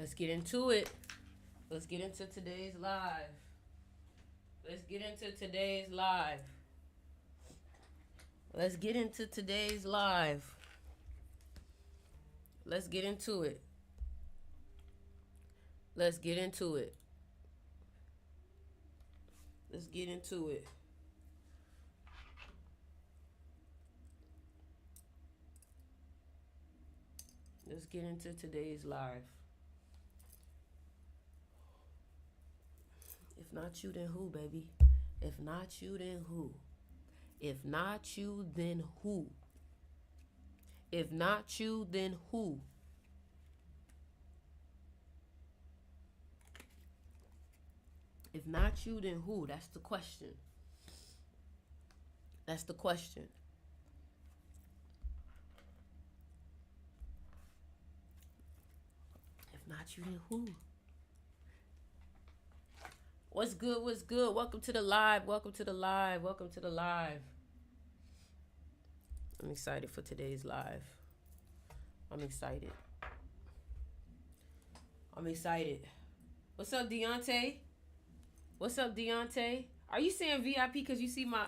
Let's get into it. Let's get into today's live. Let's get into today's live. Let's get into today's live. Let's get into it. Let's get into it. Let's get into it. Let's get into today's live. If not you, then who, baby? If not you, then who? If not you, then who? If not you, then who? If not you, then who? That's the question. That's the question. If not you, then who? What's good? What's good? Welcome to the live. Welcome to the live. Welcome to the live. I'm excited for today's live. I'm excited. I'm excited. What's up, Deontay? What's up, Deontay? Are you saying VIP because you see my...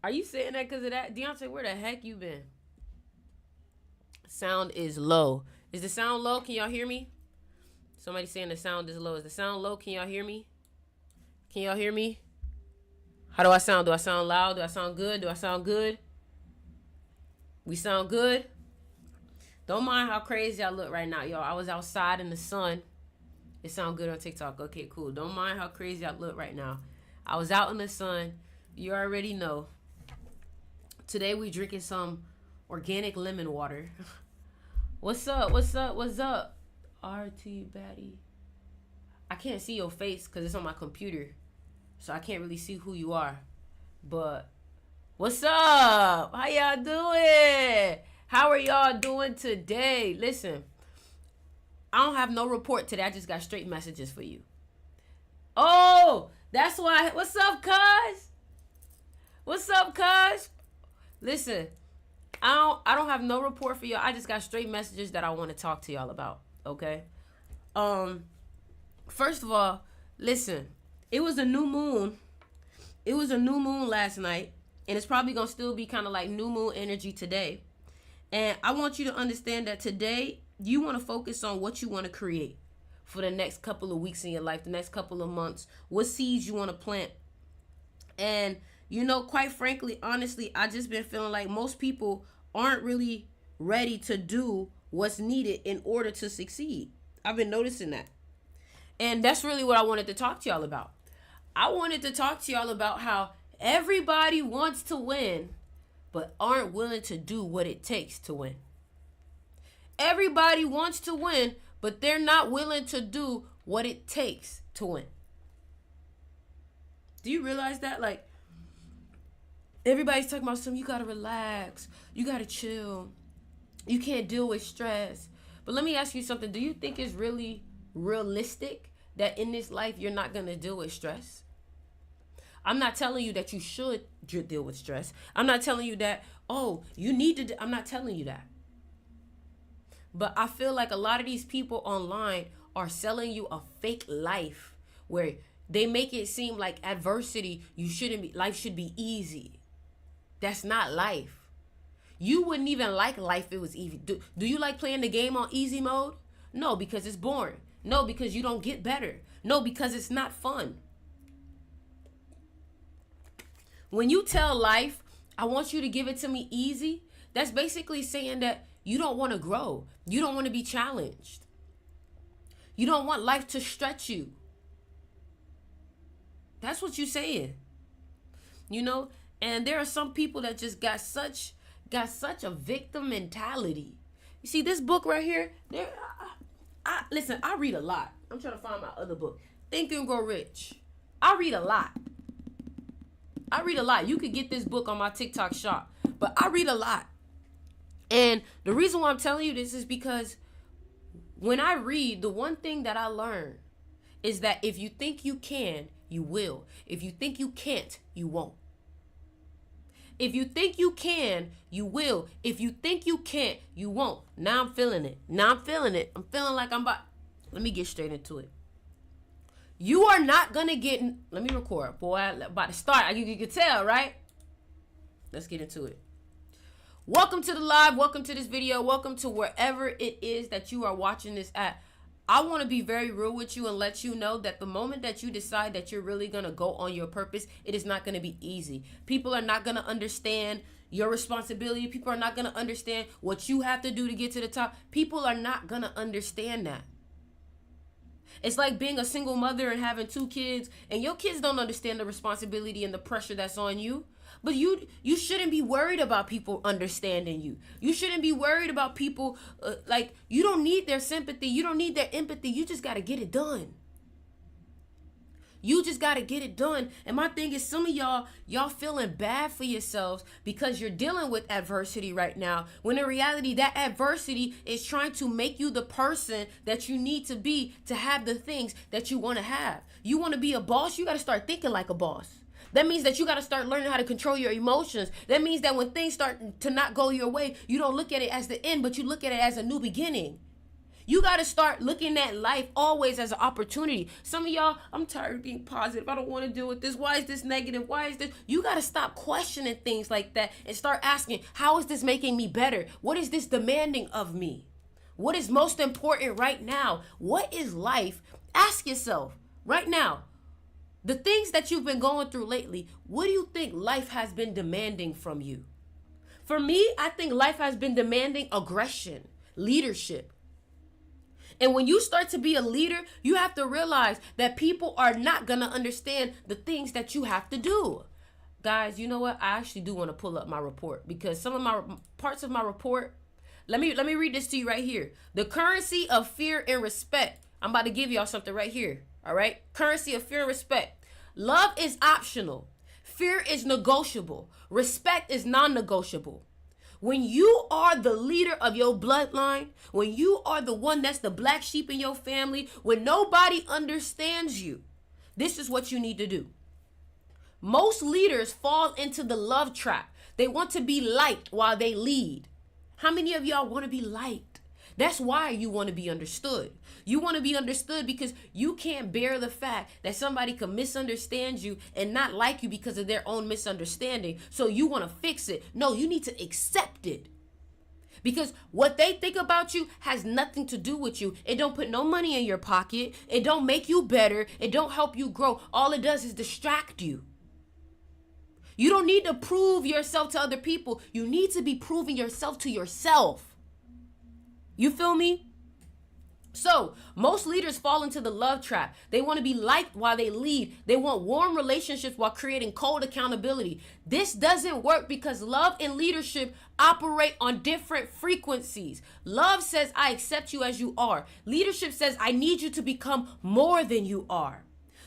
Are you saying that because of that? Deontay, where the heck you been? Sound is low. Is the sound low? Can y'all hear me? Somebody saying the sound is low. Is the sound low? Can y'all hear me? Can y'all hear me? How do I sound? Do I sound loud? Do I sound good? Do I sound good? We sound good? Don't mind how crazy I look right now, y'all. I was outside in the sun. It sound good on TikTok. Okay, cool. Don't mind how crazy I look right now. I was out in the sun. You already know. Today we drinking some organic lemon water. What's up? What's up? What's up? RT Batty. I can't see your face because it's on my computer. So I can't really see who you are. But what's up? How y'all doing? How are y'all doing today? Listen. I don't have no report today. I just got straight messages for you. Oh, that's why. What's up, cuz? What's up, cuz? Listen, I don't have no report for y'all. I just got straight messages that I want to talk to y'all about. Okay. First of all, listen. It was a new moon. It was a new moon last night, and it's probably gonna still be kind of like new moon energy today. And I want you to understand that today you want to focus on what you want to create for the next couple of weeks in your life, the next couple of months, what seeds you want to plant. And, you know, quite frankly, honestly, I just been feeling like most people aren't really ready to do what's needed in order to succeed. I've been noticing that. And that's really what I wanted to talk to y'all about. I wanted to talk to y'all about how everybody wants to win, but aren't willing to do what it takes to win. Everybody wants to win, but they're not willing to do what it takes to win. Do you realize that? Like, everybody's talking about something, you gotta relax, you gotta chill, you can't deal with stress. But let me ask you something. Do you think it's really realistic that in this life you're not gonna deal with stress? I'm not telling you that you should deal with stress. I'm not telling you that, oh, you need to. I'm not telling you that. But I feel like a lot of these people online are selling you a fake life where they make it seem like adversity, life should be easy. That's not life. You wouldn't even like life if it was easy. Do you like playing the game on easy mode? No, because it's boring. No, because you don't get better. No, because it's not fun. When you tell life, I want you to give it to me easy, that's basically saying that you don't want to grow. You don't want to be challenged. You don't want life to stretch you. That's what you're saying. You know? And there are some people that just got such a victim mentality. You see this book right here? Listen, I read a lot. I'm trying to find my other book. Think and Grow Rich. I read a lot. You could get this book on my TikTok shop. But I read a lot. And the reason why I'm telling you this is because when I read, the one thing that I learn is that if you think you can, you will. If you think you can't, you won't. If you think you can, you will. If you think you can't, you won't. Now I'm feeling it. I'm feeling like I'm about. Let me get straight into it. You are not going to get. Let me record. Boy, I'm about to start. You can tell, right? Let's get into it. Welcome to the live. Welcome to this video. Welcome to wherever it is that you are watching this at. I want to be very real with you and let you know that the moment that you decide that you're really going to go on your purpose, it is not going to be easy. People are not going to understand your responsibility. People are not going to understand what you have to do to get to the top. People are not going to understand that. It's like being a single mother and having 2 kids, and your kids don't understand the responsibility and the pressure that's on you. But you shouldn't be worried about people understanding you. You shouldn't be worried about people, you don't need their sympathy. You don't need their empathy. You just got to get it done. You just got to get it done. And my thing is, some of y'all feeling bad for yourselves because you're dealing with adversity right now. When in reality, that adversity is trying to make you the person that you need to be to have the things that you want to have. You want to be a boss, you got to start thinking like a boss. That means that you got to start learning how to control your emotions. That means that when things start to not go your way, you don't look at it as the end, but you look at it as a new beginning. You got to start looking at life always as an opportunity. Some of y'all, I'm tired of being positive. I don't want to deal with this. Why is this negative? Why is this? You got to stop questioning things like that and start asking, how is this making me better? What is this demanding of me? What is most important right now? What is life? Ask yourself right now. The things that you've been going through lately, what do you think life has been demanding from you? For me, I think life has been demanding aggression, leadership. And when you start to be a leader, you have to realize that people are not going to understand the things that you have to do. Guys, you know what? I actually do want to pull up my report because some of my parts of my report, let me read this to you right here. The currency of fear and respect. I'm about to give y'all something right here. All right? Currency of fear and respect. Love is optional. Fear is negotiable. Respect is non-negotiable. When you are the leader of your bloodline, when you are the one that's the black sheep in your family, when nobody understands you, this is what you need to do. Most leaders fall into the love trap. They want to be liked while they lead. How many of y'all want to be liked? That's why you want to be understood. You want to be understood because you can't bear the fact that somebody could misunderstand you and not like you because of their own misunderstanding. So you want to fix it. No, you need to accept it. Because what they think about you has nothing to do with you. It don't put no money in your pocket. It don't make you better. It don't help you grow. All it does is distract you. You don't need to prove yourself to other people. You need to be proving yourself to yourself. You feel me? So, most leaders fall into the love trap. They want to be liked while they lead. They want warm relationships while creating cold accountability. This doesn't work because love and leadership operate on different frequencies. Love says, I accept you as you are. Leadership says, I need you to become more than you are.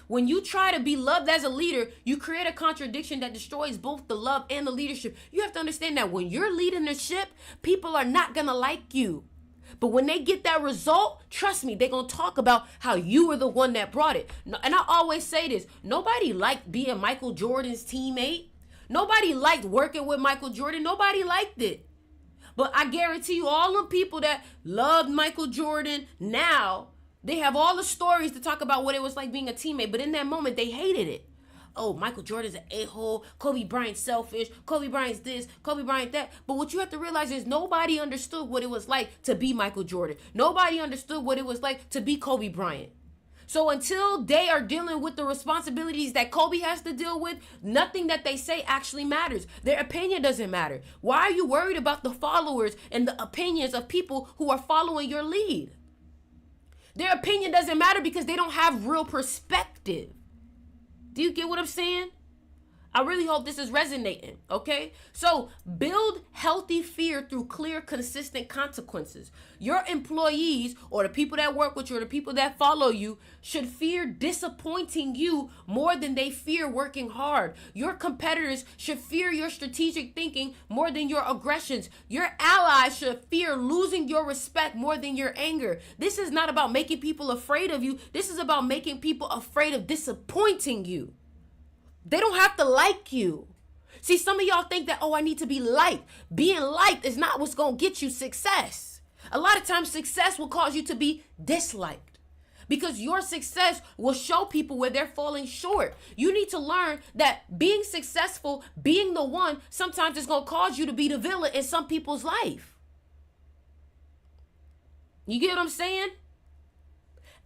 When you try to be loved as a leader, you create a contradiction that destroys both the love and the leadership. You have to understand that when you're leading the ship, people are not going to like you. But when they get that result, trust me, they're going to talk about how you were the one that brought it. And I always say this, nobody liked being Michael Jordan's teammate. Nobody liked working with Michael Jordan. Nobody liked it. But I guarantee you, all the people that loved Michael Jordan now, they have all the stories to talk about what it was like being a teammate. But in that moment, they hated it. Oh, Michael Jordan's an a-hole. Kobe Bryant's selfish. Kobe Bryant's this. Kobe Bryant that. But what you have to realize is nobody understood what it was like to be Michael Jordan. Nobody understood what it was like to be Kobe Bryant. So until they are dealing with the responsibilities that Kobe has to deal with, nothing that they say actually matters. Their opinion doesn't matter. Why are you worried about the followers and the opinions of people who are following your lead? Their opinion doesn't matter because they don't have real perspective. Do you get what I'm saying? I really hope this is resonating, okay? So build healthy fear through clear, consistent consequences. Your employees or the people that work with you or the people that follow you should fear disappointing you more than they fear working hard. Your competitors should fear your strategic thinking more than your aggressions. Your allies should fear losing your respect more than your anger. This is not about making people afraid of you. This is about making people afraid of disappointing you. They don't have to like you. See, some of y'all think that, oh, I need to be liked. Being liked is not what's going to get you success. A lot of times success will cause you to be disliked, because your success will show people where they're falling short. You need to learn that being successful, being the one, sometimes it's going to cause you to be the villain in some people's life. You get what I'm saying?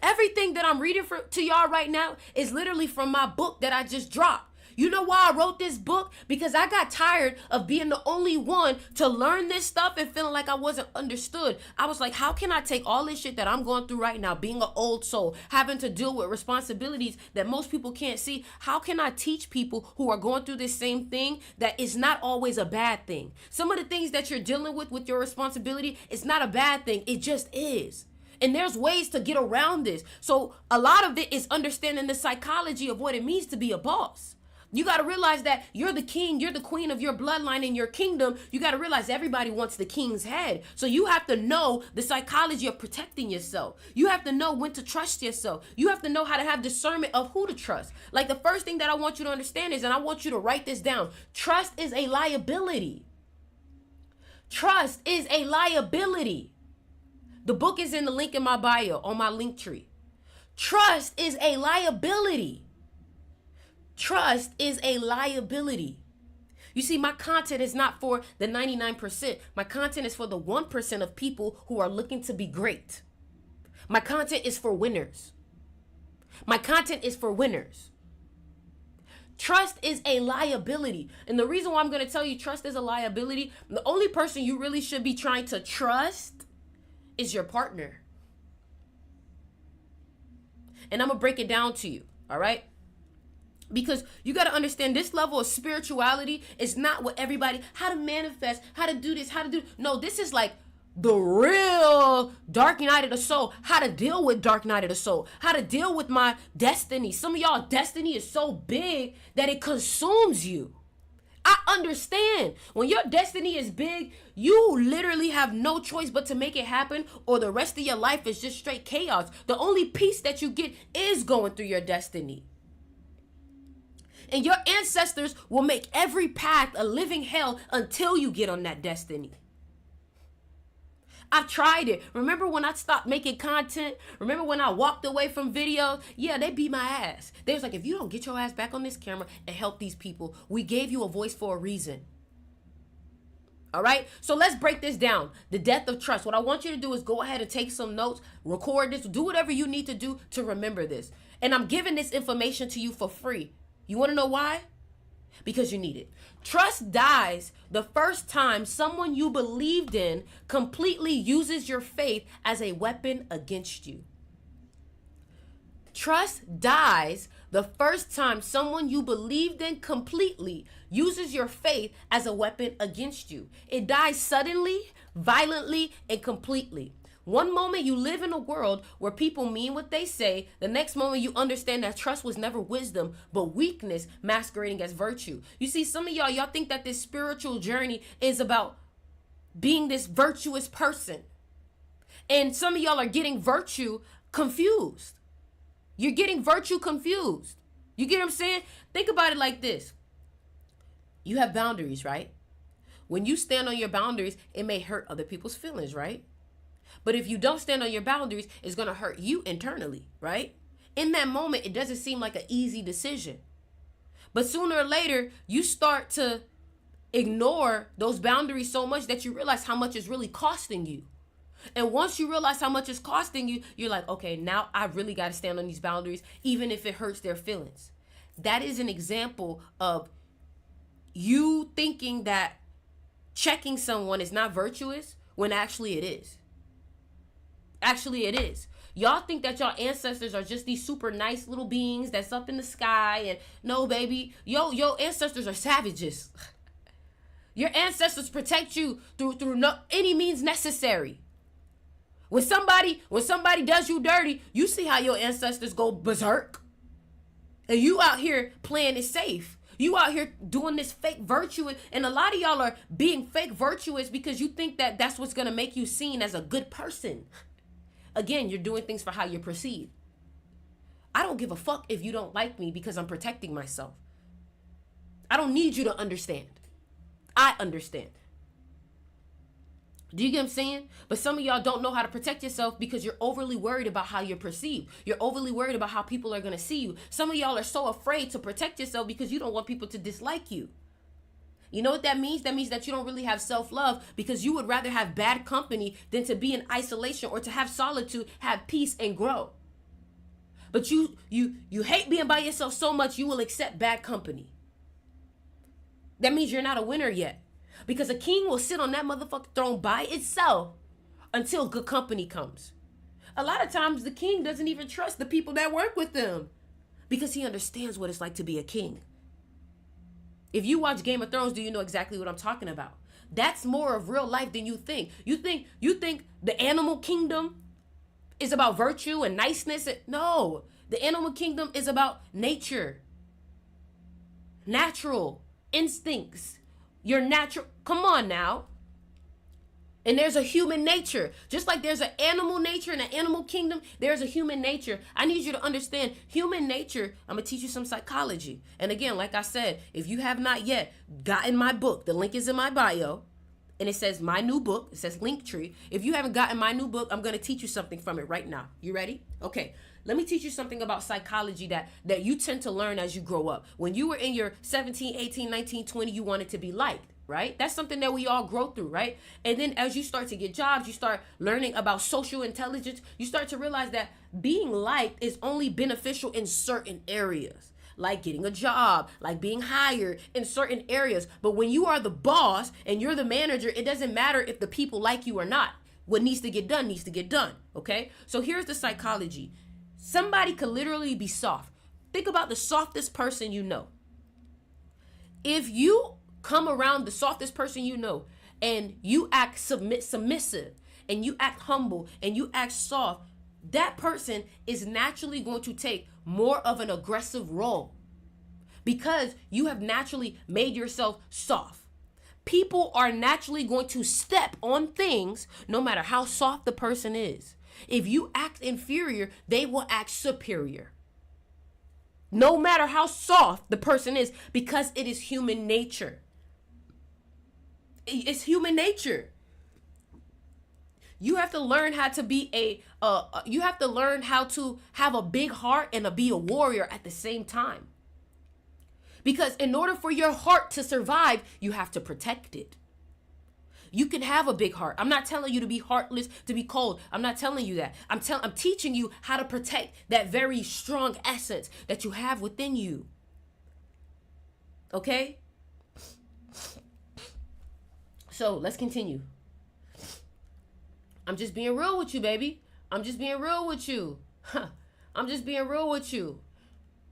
Everything that I'm reading to y'all right now is literally from my book that I just dropped. You know why I wrote this book? Because I got tired of being the only one to learn this stuff and feeling like I wasn't understood. I was like, how can I take all this shit that I'm going through right now, being an old soul, having to deal with responsibilities that most people can't see? How can I teach people who are going through this same thing that it's not always a bad thing? Some of the things that you're dealing with your responsibility, it's not a bad thing. It just is. And there's ways to get around this. So a lot of it is understanding the psychology of what it means to be a boss. You got to realize that you're the king, you're the queen of your bloodline and your kingdom. You got to realize everybody wants the king's head. So you have to know the psychology of protecting yourself. You have to know when to trust yourself. You have to know how to have discernment of who to trust. Like, the first thing that I want you to understand is, and I want you to write this down, trust is a liability. Trust is a liability. The book is in the link in my bio on my link tree. Trust is a liability. Trust is a liability. You see, my content is not for the 99%. My content is for the 1% of people who are looking to be great. My content is for winners. My content is for winners. Trust is a liability. And the reason why I'm going to tell you trust is a liability, the only person you really should be trying to trust is your partner. And I'm going to break it down to you, all right? Because you got to understand, this level of spirituality is not what everybody, how to manifest, how to do this, how to do. No, this is like the real dark night of the soul, how to deal with dark night of the soul, how to deal with my destiny. Some of y'all destiny is so big that it consumes you. I understand. When your destiny is big, you literally have no choice but to make it happen, or the rest of your life is just straight chaos. The only peace that you get is going through your destiny. And your ancestors will make every path a living hell until you get on that destiny. I've tried it. Remember when I stopped making content? Remember when I walked away from videos? Yeah, they beat my ass. They was like, if you don't get your ass back on this camera and help these people, we gave you a voice for a reason. All right, so let's break this down. The death of trust. What I want you to do is go ahead and take some notes, record this, do whatever you need to do to remember this. And I'm giving this information to you for free. You want to know why? Because you need it. Trust dies the first time someone you believed in completely uses your faith as a weapon against you. Trust dies the first time someone you believed in completely uses your faith as a weapon against you. It dies suddenly, violently, and completely. One moment you live in a world where people mean what they say. The next moment you understand that trust was never wisdom, but weakness masquerading as virtue. You see, some of y'all think that this spiritual journey is about being this virtuous person. And some of y'all are getting virtue confused. You're getting virtue confused. You get what I'm saying? Think about it like this. You have boundaries, right? When you stand on your boundaries, it may hurt other people's feelings, right? But if you don't stand on your boundaries, it's going to hurt you internally, right? In that moment, it doesn't seem like an easy decision. But sooner or later, you start to ignore those boundaries so much that you realize how much it's really costing you. And once you realize how much it's costing you, you're like, okay, now I really got to stand on these boundaries, even if it hurts their feelings. That is an example of you thinking that checking someone is not virtuous when actually it is. Actually, it is. Y'all think that y'all ancestors are just these super nice little beings that's up in the sky, and no, baby, your ancestors are savages. Your ancestors protect you through no any means necessary. When somebody does you dirty, you see how your ancestors go berserk, and you out here playing it safe. You out here doing this fake virtuous, and a lot of y'all are being fake virtuous because you think that that's what's gonna make you seen as a good person. Again, you're doing things for how you're perceived. I don't give a fuck if you don't like me because I'm protecting myself. I don't need you to understand. I understand. Do you get what I'm saying? But some of y'all don't know how to protect yourself because you're overly worried about how you're perceived. You're overly worried about how people are going to see you. Some of y'all are so afraid to protect yourself because you don't want people to dislike you. You know what that means? That means that you don't really have self-love because you would rather have bad company than to be in isolation or to have solitude, have peace, and grow. But you hate being by yourself so much you will accept bad company. That means you're not a winner yet. Because a king will sit on that motherfucking throne by itself until good company comes. A lot of times the king doesn't even trust the people that work with them because he understands what it's like to be a king. If you watch Game of Thrones, do you know exactly what I'm talking about? That's more of real life than you think. You think the animal kingdom is about virtue and niceness? No, the animal kingdom is about nature, natural instincts. Your natural, come on now. And there's a human nature. Just like there's an animal nature in the animal kingdom, there's a human nature. I need you to understand human nature. I'm going to teach you some psychology. And again, like I said, if you have not yet gotten my book, the link is in my bio. And it says my new book. It says Linktree. If you haven't gotten my new book, I'm going to teach you something from it right now. You ready? Okay. Let me teach you something about psychology that you tend to learn as you grow up. When you were in your 17, 18, 19, 20, you wanted to be liked. Right? That's something that we all grow through, right? And then as you start to get jobs, you start learning about social intelligence. You start to realize that being liked is only beneficial in certain areas, like getting a job, like being hired in certain areas. But when you are the boss and you're the manager, it doesn't matter if the people like you or not. What needs to get done needs to get done, okay? So here's the psychology. Somebody could literally be soft. Think about the softest person you know. If you come around the softest person you know and you act submissive and you act humble and you act soft, that person is naturally going to take more of an aggressive role because you have naturally made yourself soft. People are naturally going to step on things no matter how soft the person is. If you act inferior, they will act superior. No matter how soft the person is, because it is human nature. It's human nature. You have to learn how to be you have to learn how to have a big heart and be a warrior at the same time. Because in order for your heart to survive, you have to protect it. You can have a big heart. I'm not telling you to be heartless, to be cold. I'm not telling you that. I'm teaching you how to protect that very strong essence that you have within you. Okay? So let's continue. I'm just being real with you, baby. I'm just being real with you. I'm just being real with you.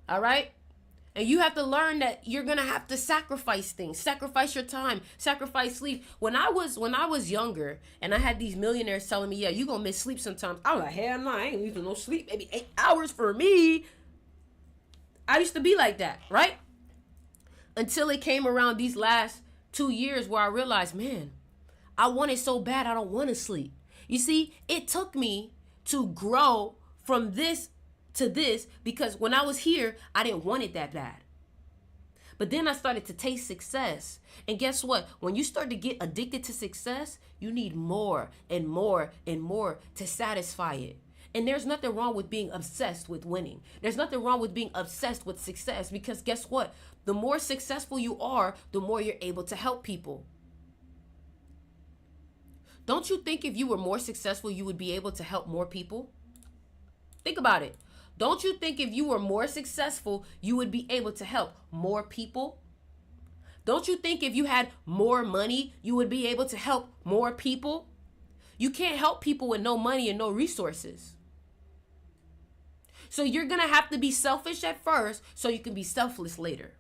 All right? And you have to learn that you're going to have to sacrifice things. Sacrifice your time. Sacrifice sleep. When I was younger and I had these millionaires telling me, yeah, you're going to miss sleep sometimes. I was like, hell no, I ain't losing no sleep. Maybe 8 hours for me. I used to be like that, right? Until it came around these last 2 years where I realized, man, I want it so bad I don't want to sleep. You see, it took me to grow from this to this because when I was here, I didn't want it that bad. But then I started to taste success. And guess what? When you start to get addicted to success, you need more and more and more to satisfy it. And there's nothing wrong with being obsessed with winning. There's nothing wrong with being obsessed with success because guess what? The more successful you are, the more you're able to help people. Don't you think if you were more successful, you would be able to help more people? Think about it. Don't you think if you were more successful, you would be able to help more people? Don't you think if you had more money, you would be able to help more people? You can't help people with no money and no resources. So you're going to have to be selfish at first so you can be selfless later.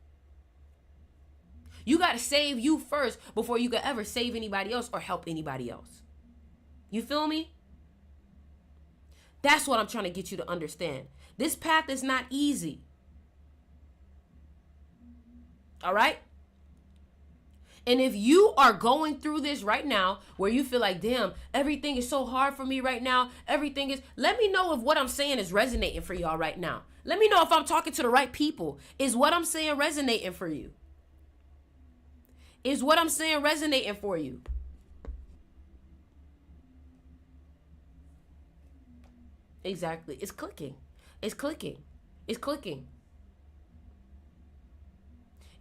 You got to save you first before you can ever save anybody else or help anybody else. You feel me? That's what I'm trying to get you to understand. This path is not easy. All right? And if you are going through this right now where you feel like, damn, everything is so hard for me right now. Let me know if what I'm saying is resonating for y'all right now. Let me know if I'm talking to the right people. Is what I'm saying resonating for you? Is what I'm saying resonating for you? Exactly. It's clicking. It's clicking. It's clicking.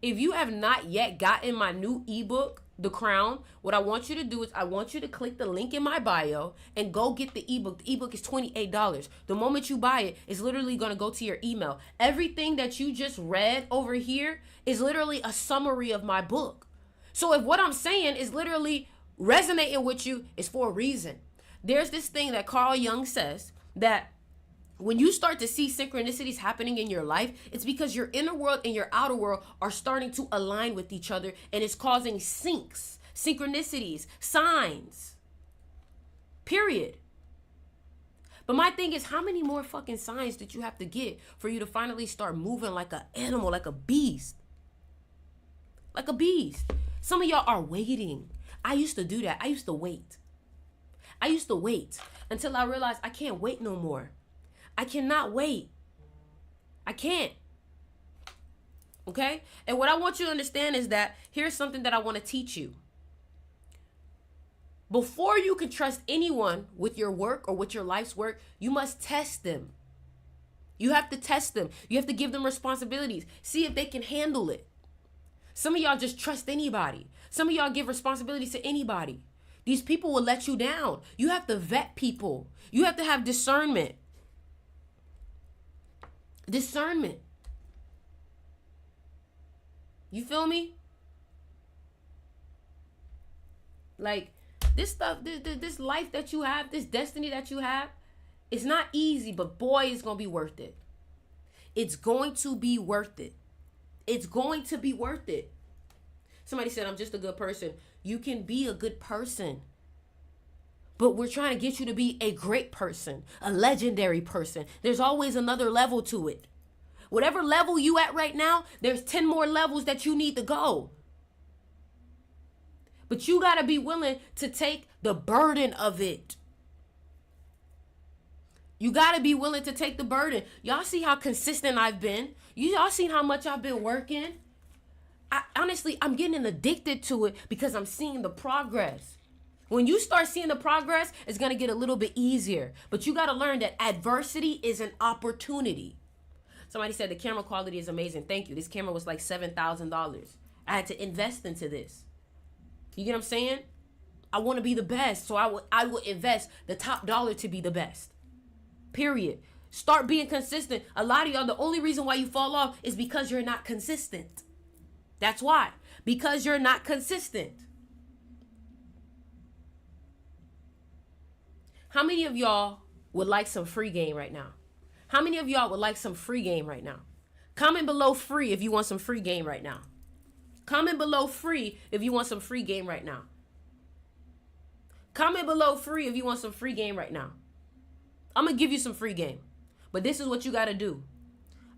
If you have not yet gotten my new ebook, The Crown, what I want you to do is I want you to click the link in my bio and go get the ebook. The ebook is $28. The moment you buy it, it's literally going to go to your email. Everything that you just read over here is literally a summary of my book. So if what I'm saying is literally resonating with you, it's for a reason. There's this thing that Carl Jung says that when you start to see synchronicities happening in your life, it's because your inner world and your outer world are starting to align with each other, and it's causing synchronicities, signs. Period. But my thing is, how many more fucking signs did you have to get for you to finally start moving like an animal, like a beast? Like a beast. Some of y'all are waiting. I used to do that. I used to wait. I used to wait until I realized I can't wait no more. I cannot wait. I can't. Okay? And what I want you to understand is that here's something that I want to teach you. Before you can trust anyone with your work or with your life's work, you must test them. You have to test them. You have to give them responsibilities. See if they can handle it. Some of y'all just trust anybody. Some of y'all give responsibilities to anybody. These people will let you down. You have to vet people. You have to have discernment. Discernment. You feel me? Like this stuff, this life that you have, this destiny that you have, it's not easy, but boy, it's going to be worth it. It's going to be worth it. It's going to be worth it. Somebody said, I'm just a good person. You can be a good person. But we're trying to get you to be a great person, a legendary person. There's always another level to it. Whatever level you at right now, there's 10 more levels that you need to go. But you got to be willing to take the burden of it. You got to be willing to take the burden. Y'all see how consistent I've been? Y'all seen how much I've been working? Honestly, I'm getting addicted to it because I'm seeing the progress. When you start seeing the progress, it's going to get a little bit easier. But you got to learn that adversity is an opportunity. Somebody said the camera quality is amazing. Thank you. This camera was like $7,000. I had to invest into this. You get what I'm saying? I want to be the best, so I will invest the top dollar to be the best. Period. Start being consistent. A lot of y'all, the only reason why you fall off is because you're not consistent. That's why. Because you're not consistent. How many of y'all would like some free game right now? How many of y'all would like some free game right now? Comment below free if you want some free game right now. Comment below free if you want some free game right now. Comment below free if you want some free game right now. I'm going to give you some free game. But this is what you got to do.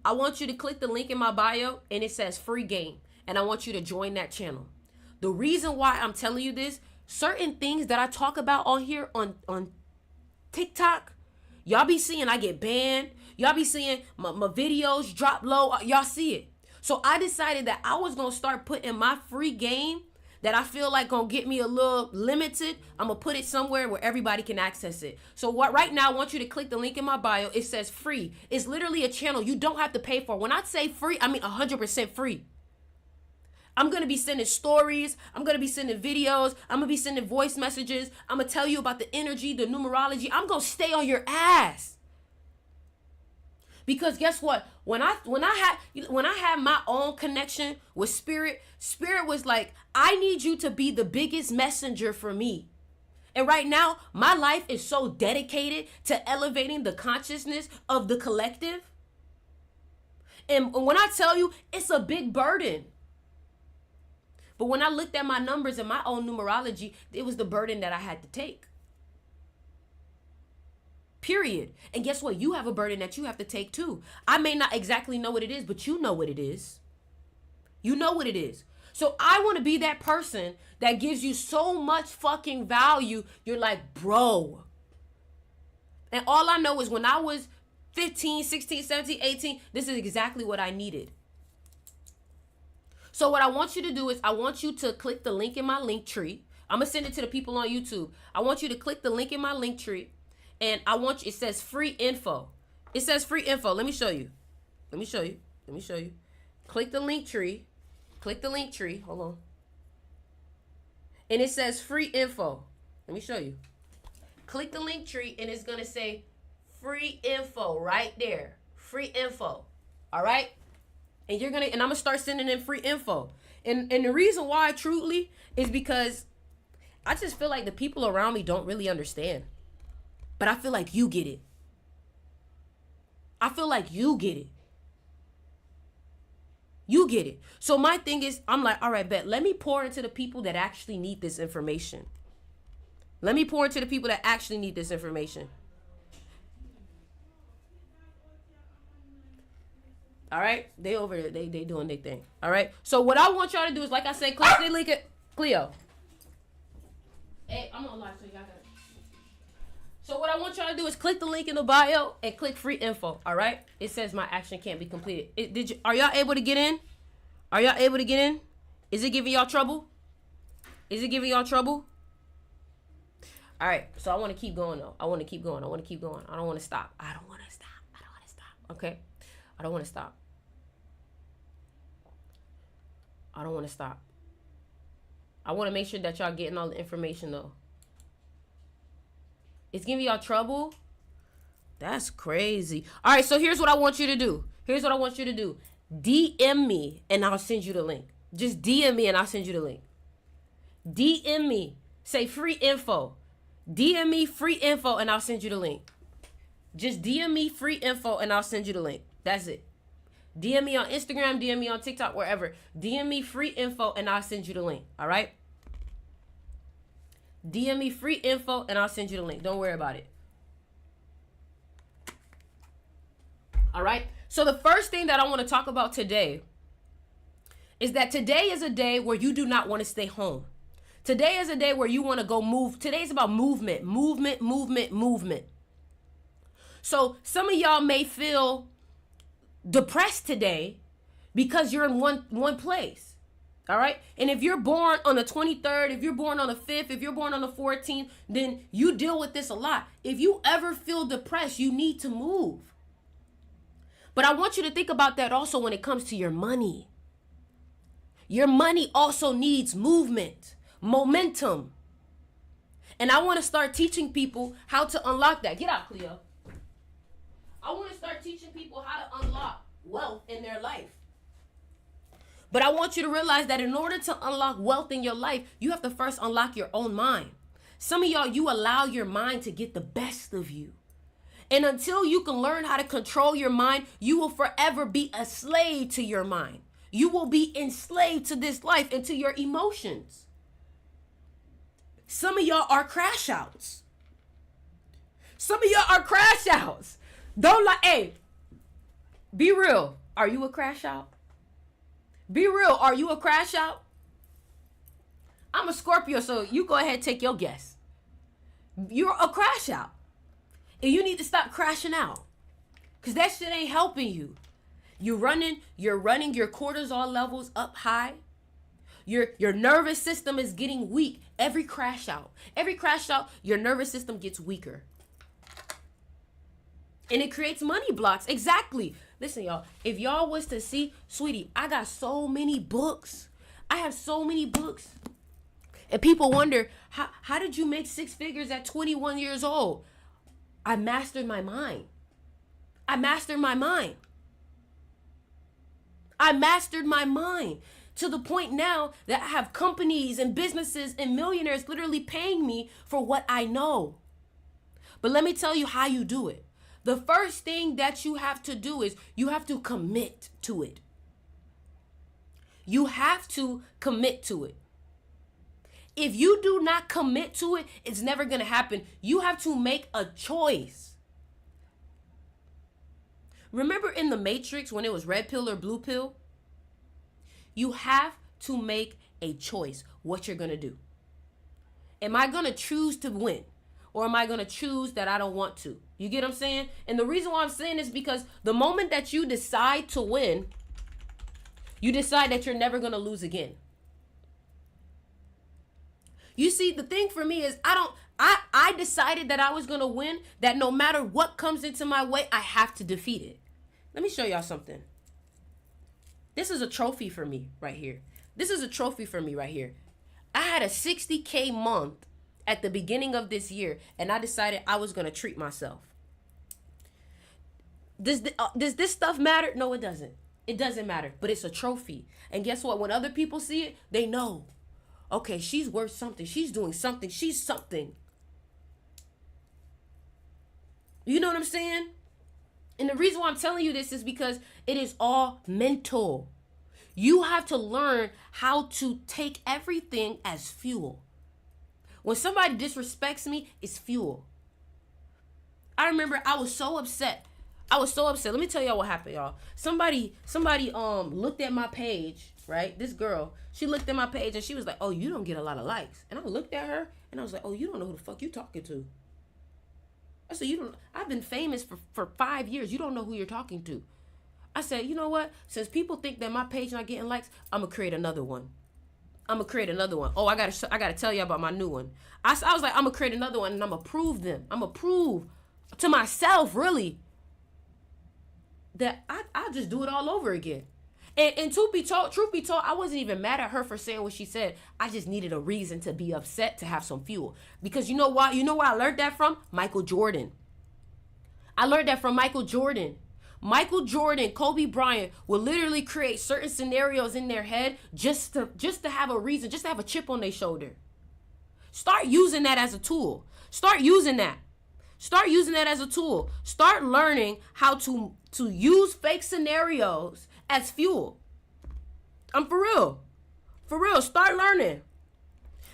I want you to click the link in my bio and it says free game. And I want you to join that channel. The reason why I'm telling you this, certain things that I talk about on here on TikTok, y'all be seeing I get banned. Y'all be seeing my videos drop low. Y'all see it. So I decided that I was going to start putting my free game that I feel like going to get me a little limited. I'm going to put it somewhere where everybody can access it. So right now, I want you to click the link in my bio. It says free. It's literally a channel you don't have to pay for. When I say free, I mean 100% free. I'm going to be sending stories. I'm going to be sending videos. I'm going to be sending voice messages. I'm going to tell you about the energy, the numerology. I'm going to stay on your ass. Because guess what? When I had my own connection with Spirit was like, I need you to be the biggest messenger for me. And right now, my life is so dedicated to elevating the consciousness of the collective. And when I tell you, it's a big burden. But when I looked at my numbers and my own numerology, it was the burden that I had to take. Period. And guess what? You have a burden that you have to take too. I may not exactly know what it is, but you know what it is. You know what it is. So I want to be that person that gives you so much fucking value. You're like, bro. And all I know is when I was 15, 16, 17, 18, this is exactly what I needed. So what I want you to do is I want you to click the link in my link tree. I'm going to send it to the people on YouTube. I want you to click the link in my link tree. And I want you, it says free info. It says free info. Let me show you. Let me show you. Let me show you. Click the link tree. Click the link tree. Hold on. And it says free info. Let me show you. Click the link tree and it's going to say free info right there. Free info. All right? And I'm going to start sending in free info. And the reason why, truly, is because I just feel like the people around me don't really understand. But I feel like you get it. I feel like you get it. You get it. So my thing is, I'm like, all right, bet. Let me pour into the people that actually need this information. Let me pour into the people that actually need this information. All right? They over there. They doing their thing. All right? So what I want y'all to do is, like I said, click the link at Cleo. Hey, I'm on live, so y'all got it. So what I want y'all to do is click the link in the bio and click free info. All right? It says my action can't be completed. Are y'all able to get in? Are y'all able to get in? Is it giving y'all trouble? Is it giving y'all trouble? All right. So I want to keep going though. I want to keep going. I want to keep going. I don't want to stop. I don't want to stop. I don't want to stop. Okay? I don't want to stop. I don't want to stop. I want to make sure that y'all getting all the information though. It's giving y'all trouble? That's crazy. All right, so here's what I want you to do. Here's what I want you to do. DM me and I'll send you the link. Just DM me and I'll send you the link. DM me. Say free info. DM me free info and I'll send you the link. Just DM me free info and I'll send you the link. That's it. DM me on Instagram, DM me on TikTok, wherever. DM me free info and I'll send you the link. All right? DM me free info and I'll send you the link. Don't worry about it. All right? So the first thing that I want to talk about today is that today is a day where you do not want to stay home. Today is a day where you want to go move. Today's about movement, movement, movement, movement. So some of y'all may feel depressed today because you're in one place. All right. And if you're born on the 23rd, if you're born on the 5th, if you're born on the 14th, then you deal with this a lot. If you ever feel depressed, you need to move. But I want you to think about that also when it comes to your money. Your money also needs movement, momentum. And I want to start teaching people how to unlock that. Get out, Cleo. I want to start teaching people how to unlock wealth in their life. But I want you to realize that in order to unlock wealth in your life, you have to first unlock your own mind. Some of y'all, you allow your mind to get the best of you. And until you can learn how to control your mind, you will forever be a slave to your mind. You will be enslaved to this life and to your emotions. Some of y'all are crash outs. Some of y'all are crash outs. Don't lie. Hey, be real. Are you a crash out? Be real. Are you a crash out? I'm a Scorpio, so you go ahead and take your guess. You're a crash out. And you need to stop crashing out. Because that shit ain't helping you. You're running your cortisol levels up high. Your nervous system is getting weak. Every crash out, your nervous system gets weaker. And it creates money blocks. Exactly. Listen, y'all, if y'all was to see, sweetie, I got so many books. I have so many books. And people wonder, how did you make 6 figures at 21 years old? I mastered my mind. I mastered my mind. I mastered my mind to the point now that I have companies and businesses and millionaires literally paying me for what I know. But let me tell you how you do it. The first thing that you have to do is you have to commit to it. You have to commit to it. If you do not commit to it, it's never going to happen. You have to make a choice. Remember in the Matrix when it was red pill or blue pill? You have to make a choice what you're going to do. Am I going to choose to win? Or am I going to choose that I don't want to? You get what I'm saying? And the reason why I'm saying is because the moment that you decide to win, You decide that you're never going to lose again. You see, the thing for me is I decided that I was going to win, that no matter what comes into my way, I have to defeat it. Let me show y'all something. This is a trophy for me right here. This is a trophy for me right here. I had a 60K month at the beginning of this year, and I decided I was going to treat myself. Does this stuff matter? No, it doesn't. It doesn't matter, but it's a trophy. And guess what? When other people see it, they know. Okay, she's worth something. She's doing something. She's something. You know what I'm saying? And the reason why I'm telling you this is because it is all mental. You have to learn how to take everything as fuel. When somebody disrespects me, it's fuel. I remember I was so upset. Let me tell y'all what happened, y'all. Somebody looked at my page, right? This girl, she looked at my page and she was like, "Oh, you don't get a lot of likes." And I looked at her and I was like, "Oh, you don't know who the fuck you talking to." I said, I've been famous for 5 years. You don't know who you're talking to. I said, you know what? Since people think that my page not getting likes, I'm gonna create another one. Oh, I gotta tell you about my new one. I was like, I'm gonna create another one and I'm gonna prove them. I'm gonna prove to myself, really, that I'll just do it all over again. And truth be told, I wasn't even mad at her for saying what she said. I just needed a reason to be upset, to have some fuel. Because you know why? You know where I learned that from? Michael Jordan. I learned that from Michael Jordan. Michael Jordan, Kobe Bryant will literally create certain scenarios in their head just to have a reason, just to have a chip on their shoulder. Start using that as a tool. Start using that as a tool. Start learning how to use fake scenarios as fuel. I'm for real. Start learning.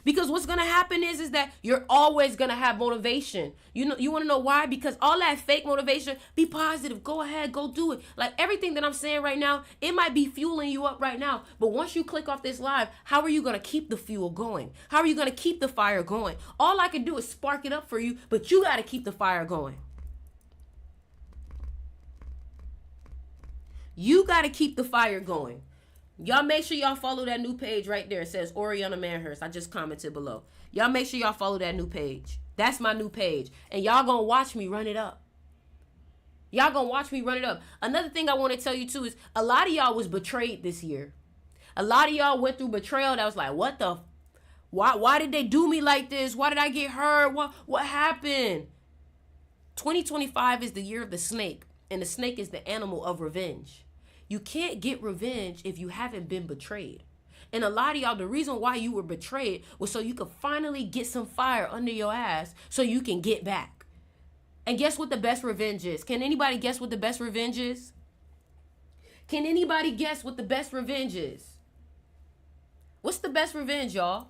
Because what's going to happen is that you're always going to have motivation. You want to know why? Because all that fake motivation, be positive. Go ahead, go do it. Like everything that I'm saying right now, it might be fueling you up right now. But once you click off this live, how are you going to keep the fuel going? How are you going to keep the fire going? All I can do is spark it up for you, but you got to keep the fire going. You got to keep the fire going. Y'all make sure y'all follow that new page right there. It says Oriana Manhurst. I just commented below. Y'all make sure y'all follow that new page. That's my new page. And y'all gonna watch me run it up. Another thing I want to tell you too is a lot of y'all was betrayed this year. A lot of y'all went through betrayal that was like, what the? Why did they do me like this? Why did I get hurt? What happened? 2025 is the year of the snake. And the snake is the animal of revenge. You can't get revenge if you haven't been betrayed. And a lot of y'all, the reason why you were betrayed was so you could finally get some fire under your ass so you can get back. And guess what the best revenge is? Can anybody guess what the best revenge is? Can anybody guess what the best revenge is? What's the best revenge, y'all?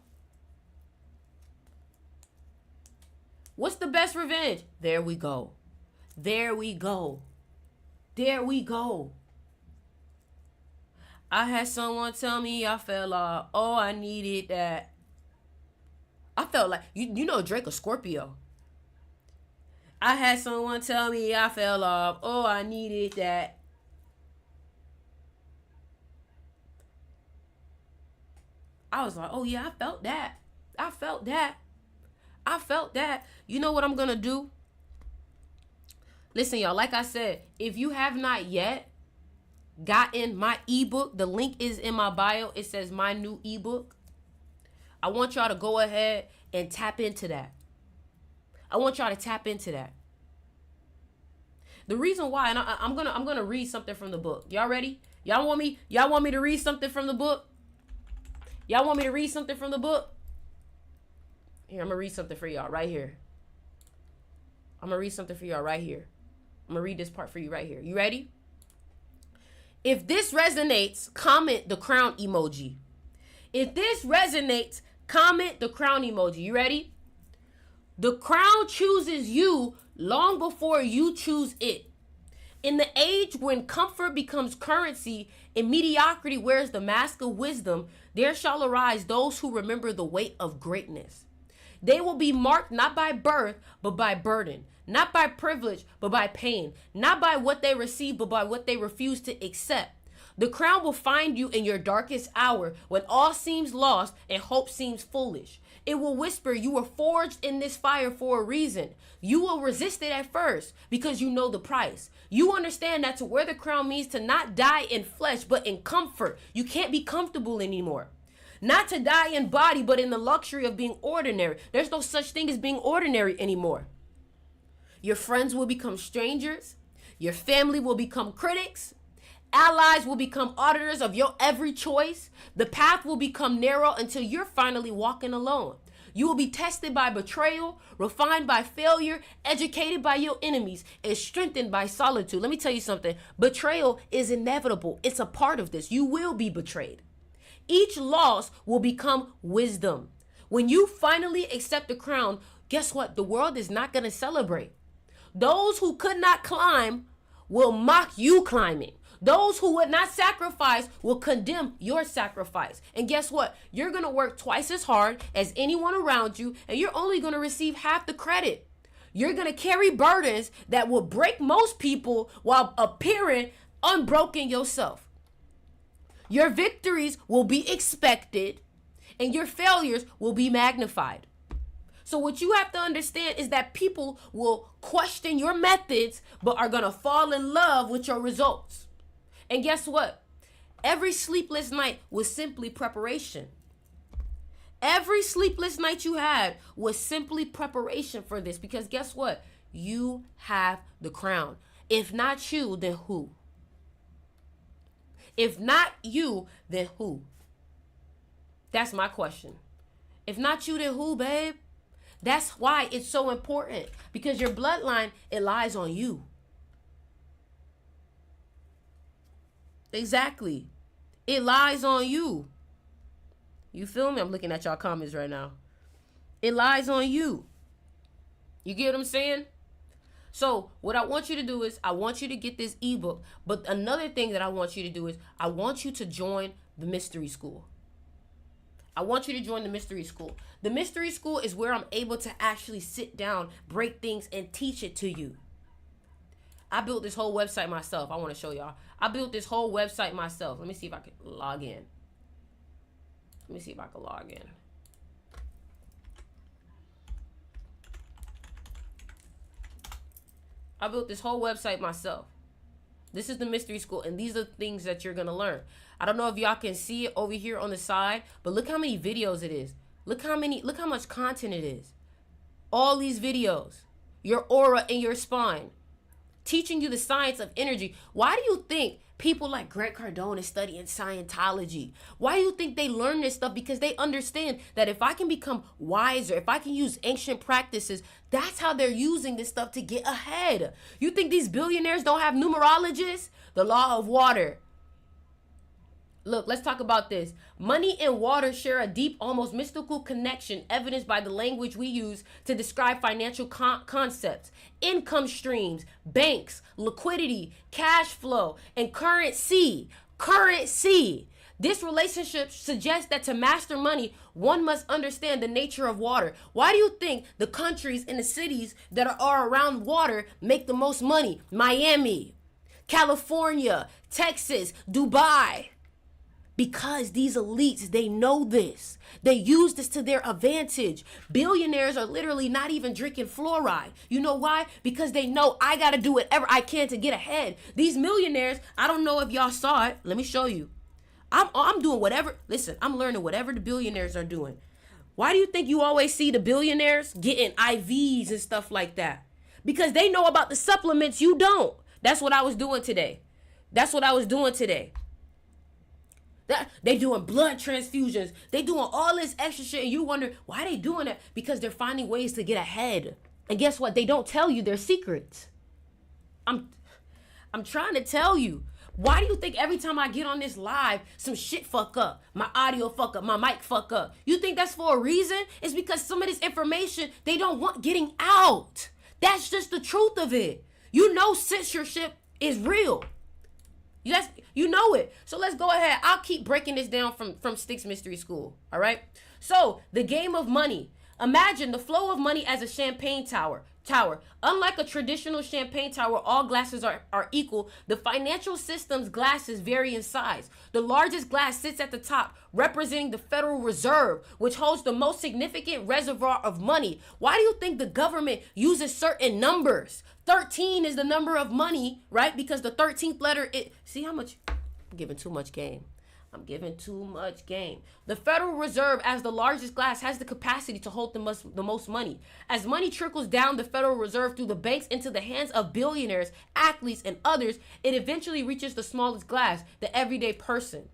What's the best revenge? There we go. I had someone tell me I fell off. Oh, I needed that. I felt like, you know Drake a Scorpio. I had someone tell me I fell off. Oh, I needed that. I was like, oh yeah, I felt that. You know what I'm going to do? Listen, y'all, like I said, if you have not yet gotten my ebook, the link is in my bio. It says my new ebook. I want y'all to go ahead and tap into that. The reason why, and I'm gonna read something from the book. Y'all ready? Y'all want me to read something from the book? Here, I'm gonna read something for y'all right here. I'm gonna read this part for you right here. You ready? If this resonates, comment the crown emoji. You ready? The crown chooses you long before you choose it. In the age when comfort becomes currency and mediocrity wears the mask of wisdom, there shall arise those who remember the weight of greatness. They will be marked not by birth, but by burden. Not by privilege, but by pain. Not by what they receive, but by what they refuse to accept. The crown will find you in your darkest hour when all seems lost and hope seems foolish. It will whisper, you were forged in this fire for a reason. You will resist it at first because you know the price. You understand that to wear the crown means to not die in flesh, but in comfort. You can't be comfortable anymore. Not to die in body, but in the luxury of being ordinary. There's no such thing as being ordinary anymore. Your friends will become strangers. Your family will become critics. Allies will become auditors of your every choice. The path will become narrow until you're finally walking alone. You will be tested by betrayal, refined by failure, educated by your enemies, and strengthened by solitude. Let me tell you something. Betrayal is inevitable. It's a part of this. You will be betrayed. Each loss will become wisdom. When you finally accept the crown, guess what? The world is not going to celebrate. Those who could not climb will mock you climbing. Those who would not sacrifice will condemn your sacrifice. And guess what? You're going to work twice as hard as anyone around you, and you're only going to receive half the credit. You're going to carry burdens that will break most people while appearing unbroken yourself. Your victories will be expected, and your failures will be magnified. So what you have to understand is that people will question your methods, but are going to fall in love with your results. And guess what? Every sleepless night was simply preparation. Every sleepless night you had was simply preparation for this. Because guess what? You have the crown. If not you, then who? If not you, then who? That's my question. If not you, then who, babe? That's why it's so important. Because your bloodline, it lies on you. Exactly. It lies on you. You feel me? I'm looking at y'all comments right now. It lies on you. You get what I'm saying? So what I want you to do is I want you to get this ebook. But another thing that I want you to do is I want you to join the mystery school. I want you to join the mystery school. The mystery school is where I'm able to actually sit down, break things, and teach it to you. I built this whole website myself. I want to show y'all. I built this whole website myself. Let me see if I can log in. Let me see if I can log in. I built this whole website myself. This is the mystery school, and these are the things that you're going to learn. I don't know if y'all can see it over here on the side, but look how many videos it is. Look how much content it is. All these videos. Your aura and your spine. Teaching you the science of energy. Why do you think people like Grant Cardone is studying Scientology? Why do you think they learn this stuff? Because they understand that if I can become wiser, if I can use ancient practices, that's how they're using this stuff to get ahead. You think these billionaires don't have numerologists? The law of water. Look, let's talk about this. Money and water share a deep, almost mystical connection, evidenced by the language we use to describe financial concepts, income streams, banks, liquidity, cash flow, and currency. Currency. This relationship suggests that to master money, one must understand the nature of water. Why do you think the countries and the cities that are around water make the most money? Miami, California, Texas, Dubai. Because these elites, they know this. They use this to their advantage. Billionaires are literally not even drinking fluoride. You know why? Because they know I got to do whatever I can to get ahead. These millionaires, I don't know if y'all saw it. Let me show you. I'm doing whatever. Listen, I'm learning whatever the billionaires are doing. Why do you think you always see the billionaires getting IVs and stuff like that? Because they know about the supplements you don't. That's what I was doing today. That's what I was doing today. They doing blood transfusions. They doing all this extra shit. And you wonder, why they doing it? Because they're finding ways to get ahead. And guess what? They don't tell you their secrets. I'm trying to tell you. Why do you think every time I get on this live, some shit fuck up? My audio fuck up. My mic fuck up. You think that's for a reason? It's because some of this information, they don't want getting out. That's just the truth of it. You know censorship is real. Yes, you know it. So let's go ahead. I'll keep breaking this down from Sticks Mystery School. All right. So the game of money. Imagine the flow of money as a champagne tower. Unlike a traditional champagne tower, all glasses are equal. The financial system's glasses vary in size. The largest glass sits at the top, representing the Federal Reserve, which holds the most significant reservoir of money. Why do you think the government uses certain numbers? 13 is the number of money, right? Because the 13th letter, see how much, I'm giving too much game. I'm giving too much game. The Federal Reserve, as the largest glass, has the capacity to hold the most money. As money trickles down the Federal Reserve through the banks into the hands of billionaires, athletes, and others, it eventually reaches the smallest glass, the everyday person.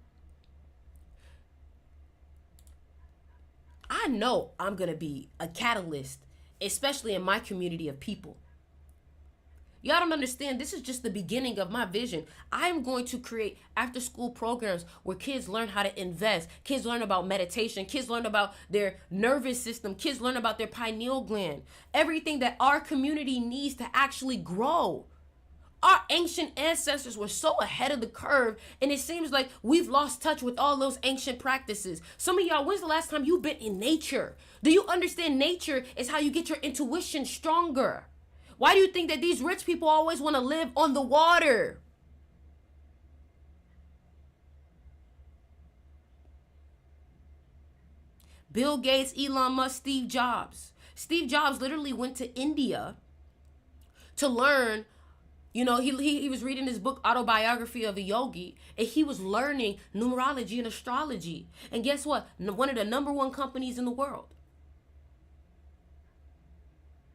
I know I'm going to be a catalyst, especially in my community of people. Y'all don't understand. This is just the beginning of my vision. I am going to create after school programs where kids learn how to invest. Kids learn about meditation. Kids learn about their nervous system. Kids learn about their pineal gland. Everything that our community needs to actually grow. Our ancient ancestors were so ahead of the curve, and it seems like we've lost touch with all those ancient practices. Some of y'all, when's the last time you've been in nature? Do you understand nature is how you get your intuition stronger? Why do you think that these rich people always want to live on the water? Bill Gates, Elon Musk, Steve Jobs. Steve Jobs literally went to India to learn. You know, he was reading his book, Autobiography of a Yogi, and he was learning numerology and astrology. And guess what? One of the #1 companies in the world.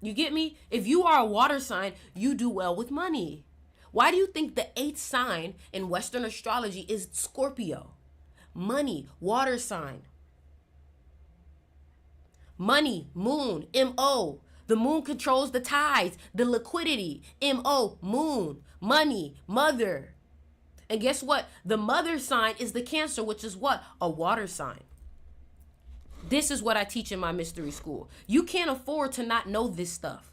You get me? If you are a water sign, you do well with money. Why do you think the 8th sign in Western astrology is Scorpio? Money, water sign. Money, moon, M-O. The moon controls the tides, the liquidity, M-O, moon, money, mother. And guess what? The mother sign is the Cancer, which is what? A water sign. This is what I teach in my mystery school. You can't afford to not know this stuff.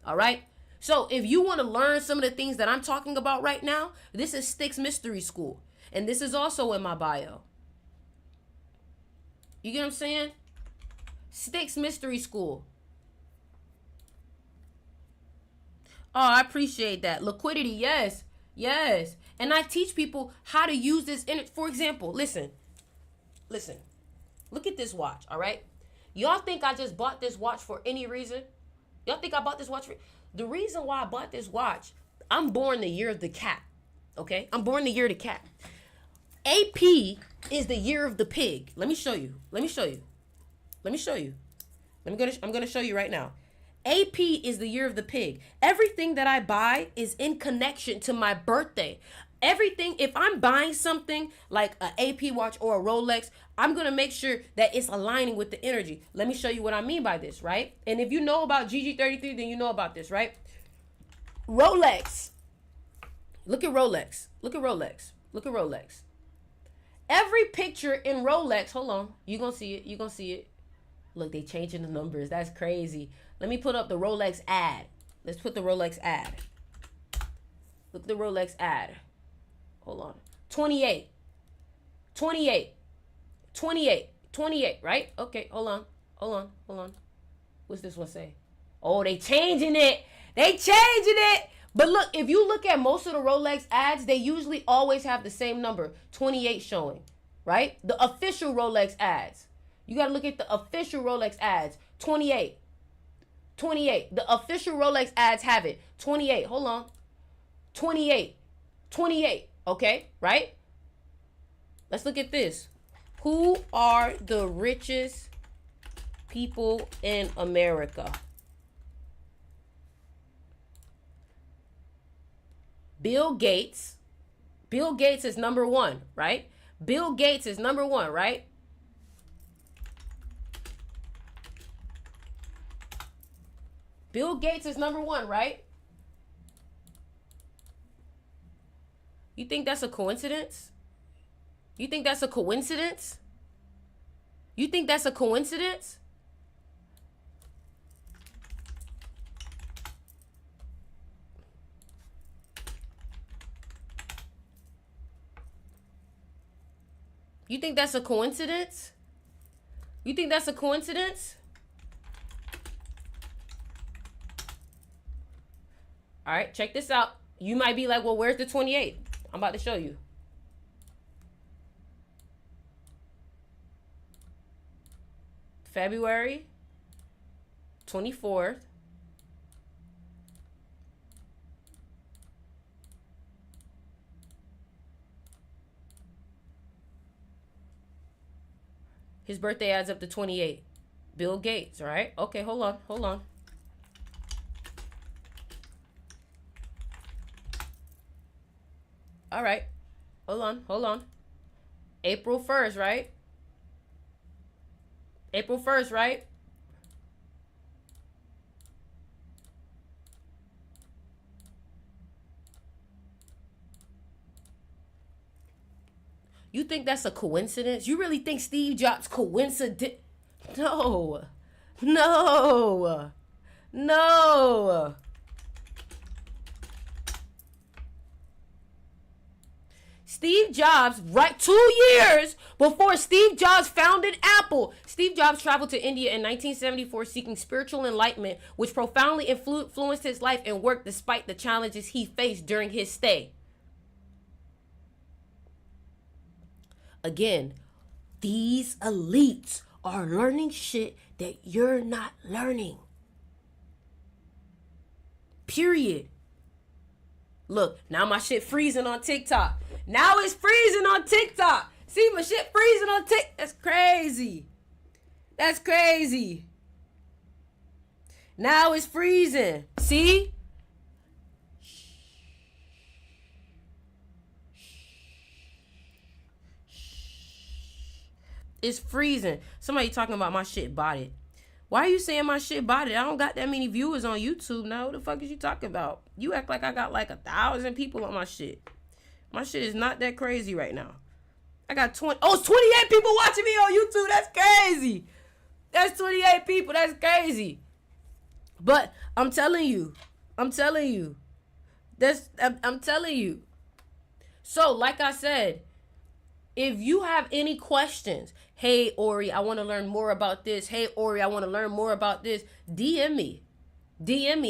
All right? So if you want to learn some of the things that I'm talking about right now, this is Styx Mystery School. And this is also in my bio. You get what I'm saying? Styx Mystery School. Oh, I appreciate that. Liquidity, yes. Yes. And I teach people how to use this. For example, listen. Look at this watch, all right? Y'all think I just bought this watch for any reason? Y'all think I bought this watch for... The reason why I bought this watch, I'm born the year of the cat, okay? I'm born the year of the cat. AP is the year of the pig. Let me show you. I'm going to show you right now. AP is the year of the pig. Everything that I buy is in connection to my birthday. Everything, if I'm buying something like an AP watch or a Rolex, I'm going to make sure that it's aligning with the energy. Let me show you what I mean by this, right? And if you know about GG33, then you know about this, right? Rolex. Look at Rolex. Every picture in Rolex, hold on. You're going to see it. Look, they changing the numbers. That's crazy. Let me put up the Rolex ad. Let's put the Rolex ad. Look at the Rolex ad. Hold on. 28, right? Okay, hold on. What's this one say? Oh, they changing it. But look, if you look at most of the Rolex ads, they usually always have the same number, 28 showing, right? The official Rolex ads. You got to look at the official Rolex ads, 28. The official Rolex ads have it, 28. Hold on. 28. Okay, right? Let's look at this. Who are the richest people in America? Bill Gates. Bill Gates is #1, right? Bill Gates is #1, right? Bill Gates is #1, right? You think that's a coincidence? You think that's a coincidence? You think that's a coincidence? You think that's a coincidence? You think that's a coincidence? All right, check this out. You might be like, well, where's the 28th? I'm about to show you. February 24th. His birthday adds up to 28. Bill Gates, all right? Okay, hold on. All right. Hold on. April 1st, right? April 1st, right? You think that's a coincidence? You really think Steve Jobs coincident? No. Steve Jobs, right 2 years before Steve Jobs founded Apple, Steve Jobs traveled to India in 1974 seeking spiritual enlightenment, which profoundly influenced his life and work despite the challenges he faced during his stay. Again, these elites are learning shit that you're not learning. Period. Look, now my shit freezing on TikTok. Now it's freezing on TikTok. See my shit freezing on TikTok. That's crazy. That's crazy. Now it's freezing. See? It's freezing. Somebody talking about my shit botted. Why are you saying my shit botted? I don't got that many viewers on YouTube now. What the fuck is you talking about? You act like I got like 1,000 people on my shit. My shit is not that crazy right now. I got 20. Oh, it's 28 people watching me on YouTube. That's crazy. That's 28 people. That's crazy. But I'm telling you. I'm telling you. So, like I said, if you have any questions, hey, Ori, I want to learn more about this. Hey, Ori, I want to learn more about this. DM me.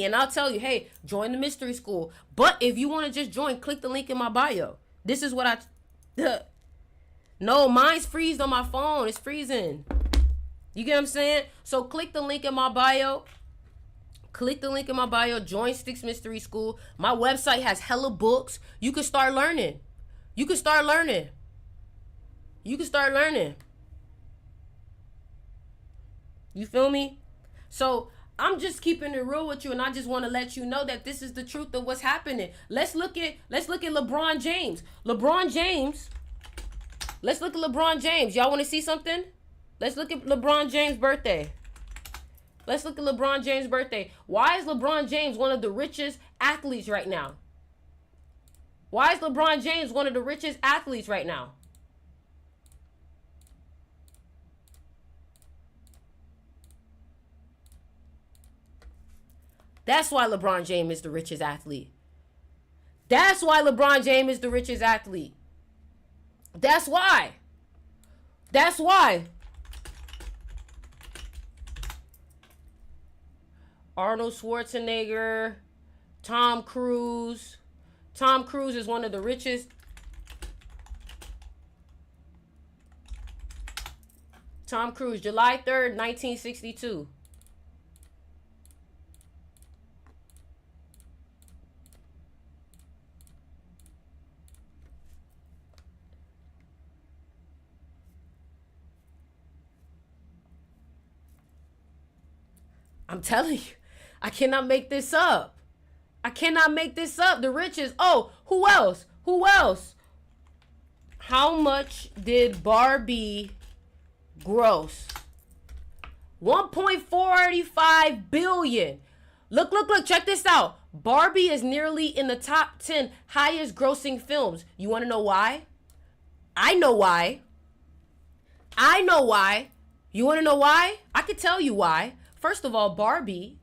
And I'll tell you, hey, join the mystery school. But if you want to just join, click the link in my bio. This is what no, mine's freezed on my phone. It's freezing. You get what I'm saying? So click the link in my bio. Join Sticks Mystery School. My website has hella books. You can start learning. You feel me? So I'm just keeping it real with you, and I just want to let you know that this is the truth of what's happening. Let's look at LeBron James. Let's look at LeBron James. Y'all want to see something? Let's look at LeBron James' birthday. Why is LeBron James one of the richest athletes right now? That's why LeBron James is the richest athlete. That's why. Arnold Schwarzenegger, Tom Cruise. Tom Cruise is one of the richest. Tom Cruise, July 3rd, 1962. I'm telling you, I cannot make this up. The richest. Oh, who else? How much did Barbie gross? 1.485 billion. Look, check this out. Barbie is nearly in the top 10 highest grossing films. You want to know why? I know why. You want to know why? I could tell you why. First of all, Barbie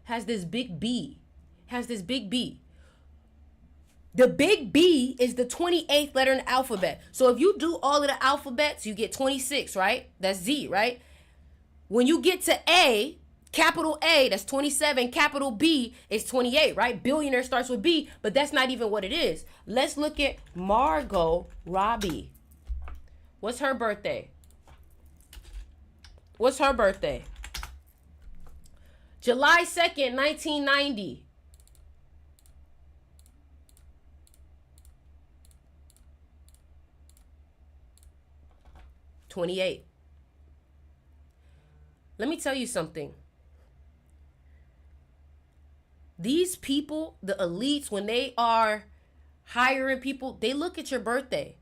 has this big B. The big B is the 28th letter in the alphabet. So if you do all of the alphabets, you get 26, right? That's Z, right? When you get to A, Capital A, that's 27. Capital B is 28, right? Billionaire starts with B, but that's not even what it is. Let's look at Margot Robbie. What's her birthday? What's her birthday? July 2nd, 1990. $28. Let me tell you something. These people, the elites, when they are hiring people, they look at your birthday.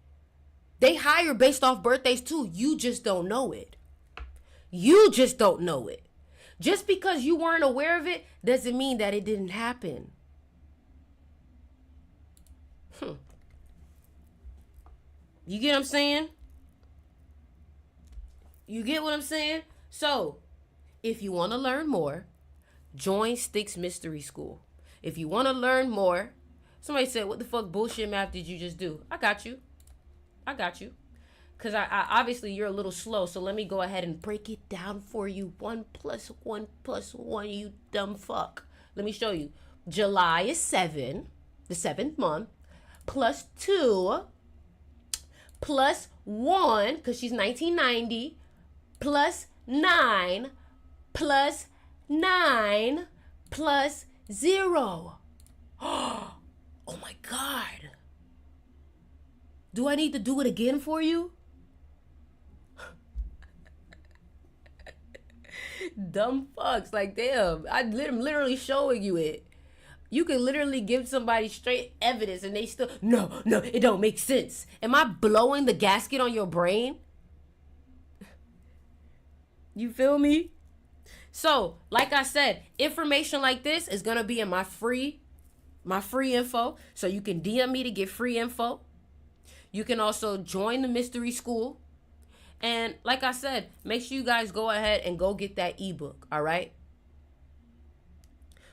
They hire based off birthdays too. You just don't know it. You just don't know it. Just because you weren't aware of it doesn't mean that it didn't happen. You get what I'm saying? You get what I'm saying? So, if you want to learn more, join Sticks Mystery School. If you want to learn more, somebody said, what the fuck bullshit math did you just do? I got you. Because I obviously you're a little slow, so let me go ahead and break it down for you. 1 + 1 + 1, you dumb fuck. Let me show you. July is 7, the 7th month, plus 2, plus 1, because she's 1990, plus 9, plus 9, plus 0. Oh my God. Do I need to do it again for you? Dumb fucks. Like, damn. I'm literally showing you it. You can literally give somebody straight evidence and they still, no, it don't make sense. Am I blowing the gasket on your brain? You feel me? So, like I said, information like this is going to be in my free info. So you can DM me to get free info. You can also join the mystery school. And like I said, make sure you guys go ahead and go get that ebook. All right.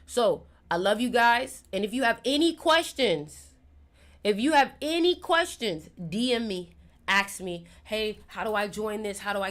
So I love you guys. And if you have any questions, DM me, ask me, hey, how do I join this? How do I